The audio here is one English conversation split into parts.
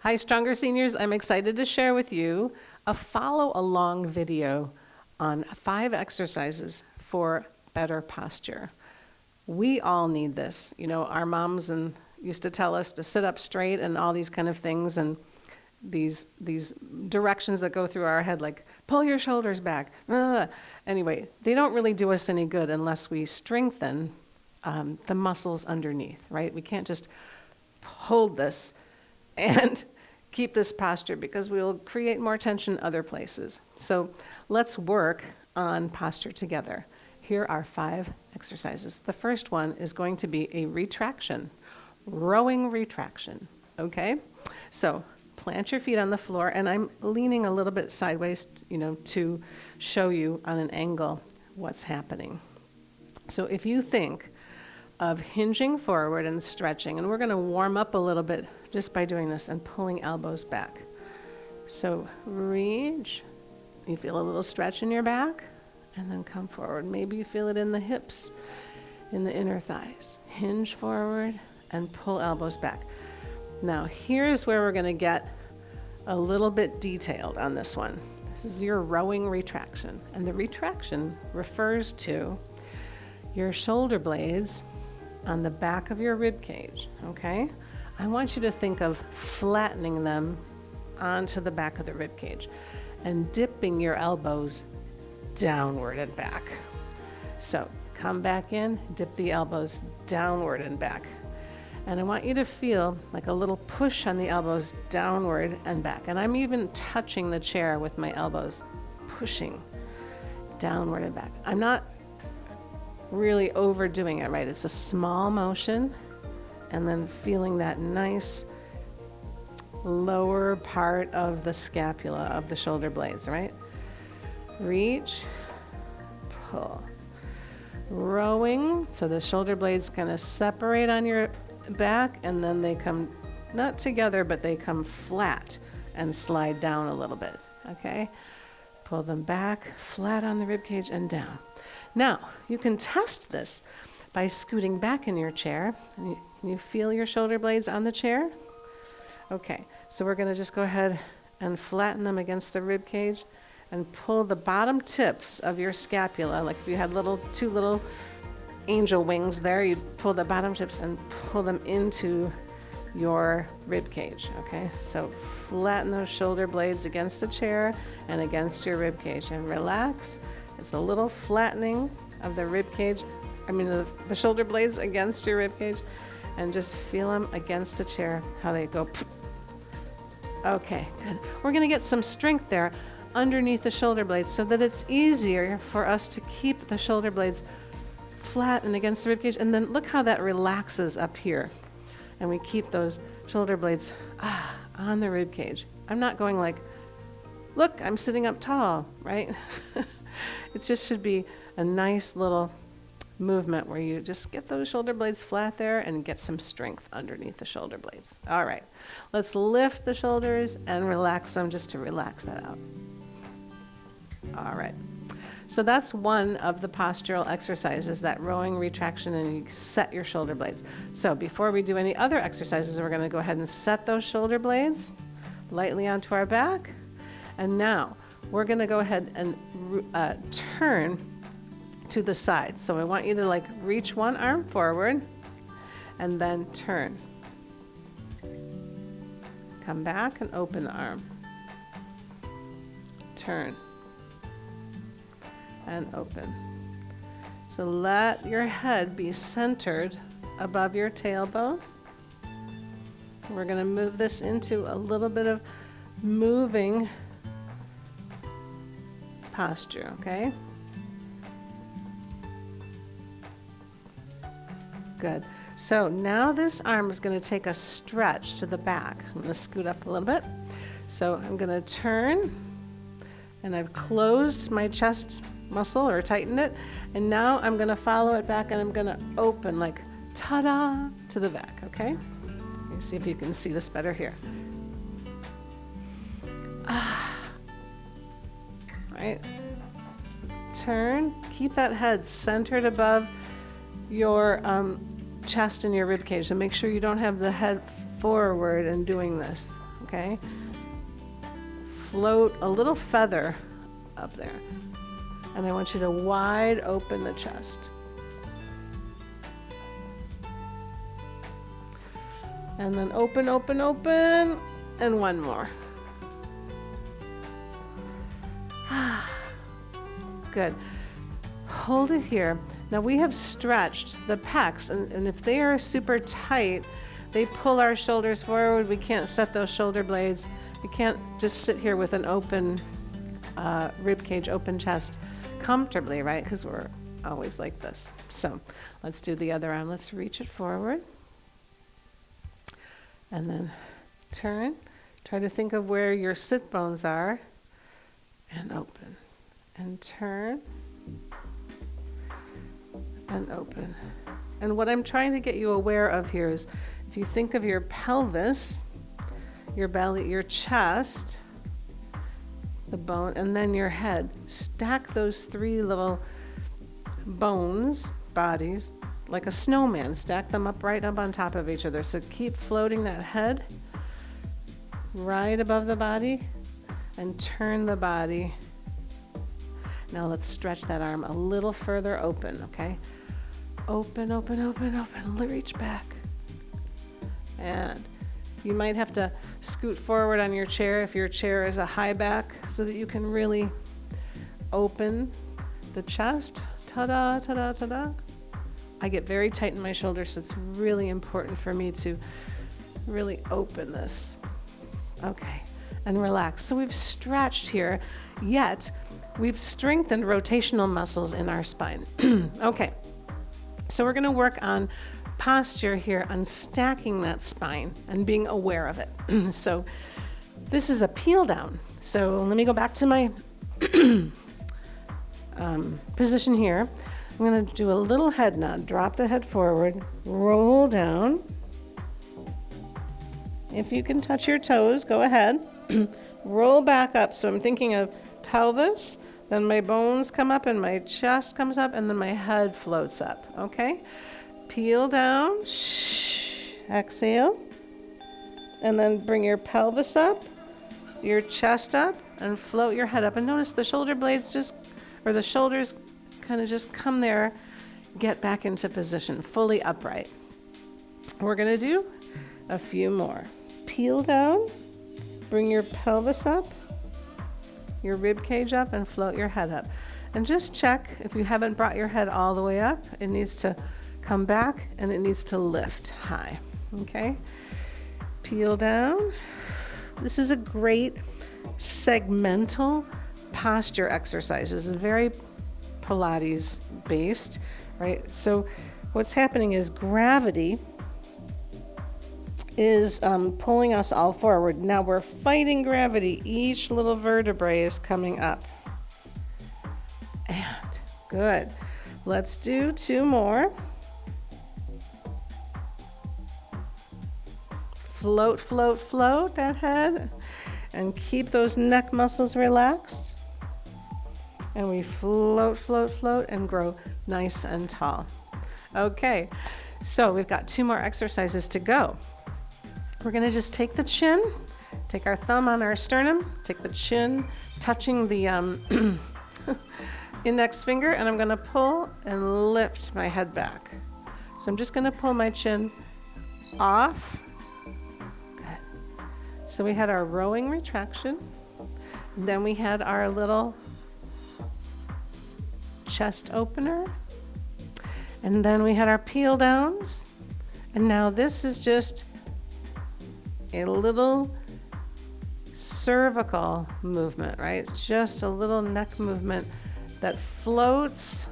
Hi, Stronger Seniors. I'm excited to share with you a follow-along video on 5 exercises for better posture. We all need this. You know, our moms used to tell us to sit up straight and all these kind of things, and these directions that go through our head, like pull your shoulders back. Anyway, they don't really do us any good unless we strengthen the muscles underneath, right? We can't just hold this and keep this posture because we'll create more tension other places. So let's work on posture together. Here are 5 exercises. The first one is going to be a retraction, rowing retraction, okay? So plant your feet on the floor, and I'm leaning a little bit sideways, to show you on an angle what's happening. So if you think of hinging forward and stretching, and we're going to warm up a little bit just by doing this and pulling elbows back. So reach, you feel a little stretch in your back, and then come forward. Maybe you feel it in the hips, in the inner thighs. Hinge forward and pull elbows back. Now here's where we're going to get a little bit detailed on this one. This is your rowing retraction, and the retraction refers to your shoulder blades on the back of your rib cage, okay? I want you to think of flattening them onto the back of the rib cage and dipping your elbows downward and back. So come back in, dip the elbows downward and back. And I want you to feel like a little push on the elbows downward and back. And I'm even touching the chair with my elbows, pushing downward and back. I'm not really overdoing it, right? It's a small motion, and then feeling that nice lower part of the scapula of the shoulder blades, right? Reach, pull. Rowing, so the shoulder blades kind of separate on your back, and then they come not together, but they come flat and slide down a little bit, okay? Pull them back, flat on the rib cage and down. Now, you can test this by scooting back in your chair. And you feel your shoulder blades on the chair? Okay, so we're going to just go ahead and flatten them against the rib cage and pull the bottom tips of your scapula. Like if you had two little angel wings there, you'd pull the bottom tips and pull them into your rib cage, okay? So flatten those shoulder blades against the chair and against your rib cage, and relax. It's a little flattening of the rib cage, the shoulder blades against your rib cage, and just feel them against the chair, how they go. Okay, good. We're going to get some strength there underneath the shoulder blades so that it's easier for us to keep the shoulder blades flat and against the rib cage. And then look how that relaxes up here. And we keep those shoulder blades on the rib cage. I'm not going like, look, I'm sitting up tall, right? It just should be a nice little movement where you just get those shoulder blades flat there and get some strength underneath the shoulder blades. All right, let's lift the shoulders and relax them just to relax that out. All right, so that's one of the postural exercises, that rowing retraction, and you set your shoulder blades. So before we do any other exercises, we're going to go ahead and set those shoulder blades lightly onto our back. And now we're going to go ahead and turn to the side. So I want you to reach one arm forward and then turn. Come back and open the arm. Turn and open. So let your head be centered above your tailbone. We're going to move this into a little bit of moving posture, okay? Good. So now this arm is going to take a stretch to the back. I'm going to scoot up a little bit. So I'm going to turn, and I've closed my chest muscle or tightened it. And now I'm going to follow it back, and I'm going to open like ta-da to the back, okay? Let me see if you can see this better here. Right? Turn. Keep that head centered above your chest and your rib cage, and make sure you don't have the head forward and doing this, okay? Float a little feather up there. And I want you to wide open the chest. And then open, open, open, and one more. Good. Hold it here. Now we have stretched the pecs, and if they are super tight, they pull our shoulders forward. We can't set those shoulder blades. We can't just sit here with an open rib cage, open chest comfortably, right? Because we're always like this. So let's do the other arm. Let's reach it forward. And then turn. Try to think of where your sit bones are. And open. And turn. And open. And what I'm trying to get you aware of here is if you think of your pelvis, your belly, your chest, the bone, and then your head. Stack those three little bones, bodies, like a snowman. Stack them up right up on top of each other. So keep floating that head right above the body and turn the body. Now let's stretch that arm a little further open, okay? Open, open, open, open. Reach back. And you might have to scoot forward on your chair if your chair is a high back so that you can really open the chest. Ta-da, ta-da, ta-da. I get very tight in my shoulders, so it's really important for me to really open this. Okay, and relax. So we've stretched here, yet we've strengthened rotational muscles in our spine. Okay, so we're gonna work on posture here, on stacking that spine and being aware of it. So this is a peel down. So let me go back to my position here. I'm going to do a little head nod. Drop the head forward, roll down. If you can touch your toes, go ahead. Roll back up. So I'm thinking of pelvis, then my bones come up and my chest comes up, and then my head floats up, okay? Peel down, exhale, and then bring your pelvis up, your chest up, and float your head up. And notice the shoulder blades or the shoulders kind of just come there, get back into position, fully upright. We're gonna do a few more. Peel down, bring your pelvis up, your rib cage up, and float your head up. And just check if you haven't brought your head all the way up, it needs to come back and it needs to lift high, okay? Peel down. This is a great segmental posture exercise. This is very Pilates based, right? So what's happening is gravity is pulling us all forward. Now we're fighting gravity. Each little vertebrae is coming up. And good. Let's do two more. Float, float, float that head, and keep those neck muscles relaxed. And we float, float, float, and grow nice and tall. Okay, so we've got two more exercises to go. We're gonna just take the chin, take our thumb on our sternum, take the chin, touching the index finger, and I'm gonna pull and lift my head back. So I'm just gonna pull my chin off. Good. So we had our rowing retraction, and then we had our little chest opener, and then we had our peel downs, and now this is just a little cervical movement, right? It's just a little neck movement that floats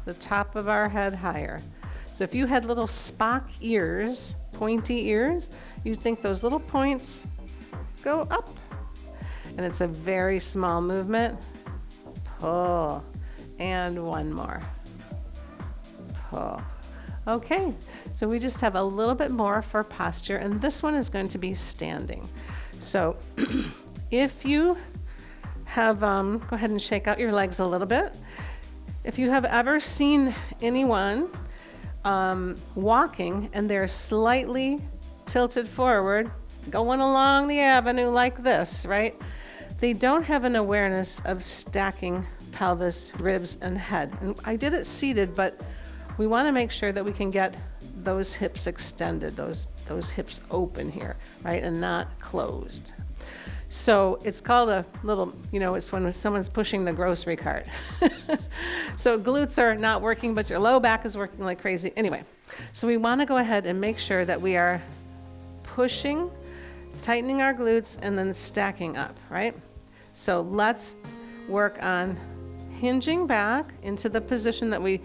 the top of our head higher. So if you had little Spock ears, pointy ears, you'd think those little points go up. And it's a very small movement. Pull. And one more. Pull. Okay, so we just have a little bit more for posture, and this one is going to be standing. So if you have, go ahead and shake out your legs a little bit. If you have ever seen anyone walking and they're slightly tilted forward, going along the avenue like this, right? They don't have an awareness of stacking pelvis, ribs, and head. And I did it seated, but we want to make sure that we can get those hips extended, those hips open here, right, and not closed. So it's called a little, it's when someone's pushing the grocery cart. So glutes are not working, but your low back is working like crazy. Anyway, so we want to go ahead and make sure that we are pushing, tightening our glutes, and then stacking up, right? So let's work on hinging back into the position that we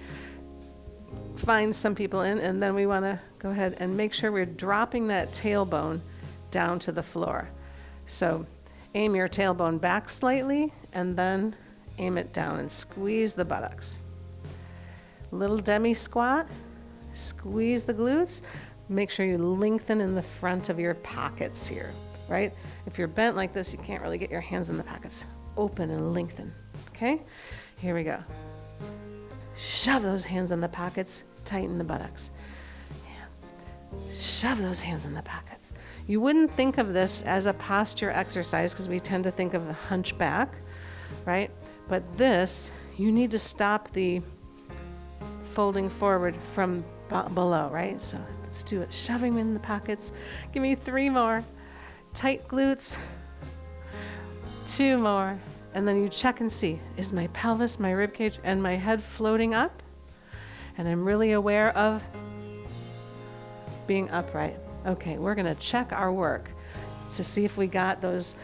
find some people in, and then we want to go ahead and make sure we're dropping that tailbone down to the floor. So aim your tailbone back slightly, and then aim it down and squeeze the buttocks. Little demi squat, squeeze the glutes. Make sure you lengthen in the front of your pockets here, right? If you're bent like this, you can't really get your hands in the pockets. Open and lengthen, okay? Here we go. Shove those hands in the pockets, tighten the buttocks. Shove those hands in the pockets. You wouldn't think of this as a posture exercise because we tend to think of the hunchback, right? But this, you need to stop the folding forward from below, right? So let's do it. Shoving them in the pockets. Give me 3 more. Tight glutes. 2 more. And then you check and see, is my pelvis, my rib cage, and my head floating up? And I'm really aware of being upright. Okay, we're going to check our work to see if we got those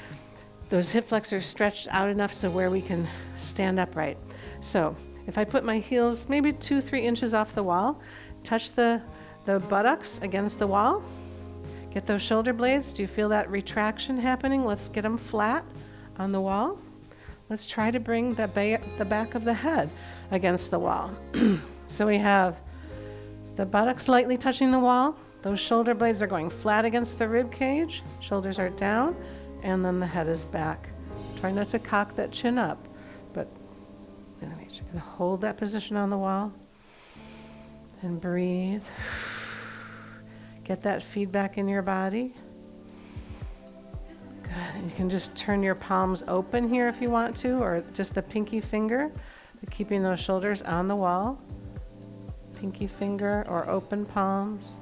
hip flexors stretched out enough so where we can stand upright. So if I put my heels maybe 2-3 inches off the wall, touch the buttocks against the wall, get those shoulder blades. Do you feel that retraction happening? Let's get them flat on the wall. Let's try to bring the back of the head against the wall. So we have the buttocks lightly touching the wall. Those shoulder blades are going flat against the rib cage. Shoulders are down, and then the head is back. Try not to cock that chin up, but hold that position on the wall and breathe. Get that feedback in your body. Good. You can just turn your palms open here if you want to, or just the pinky finger, but keeping those shoulders on the wall. Pinky finger or open palms.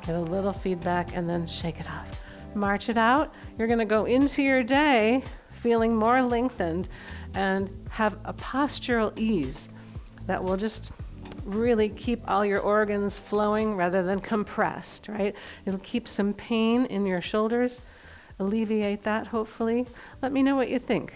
Get a little feedback and then shake it off. March it out. You're going to go into your day feeling more lengthened and have a postural ease that will just really keep all your organs flowing rather than compressed, right? It'll keep some pain in your shoulders, alleviate that hopefully. Let me know what you think.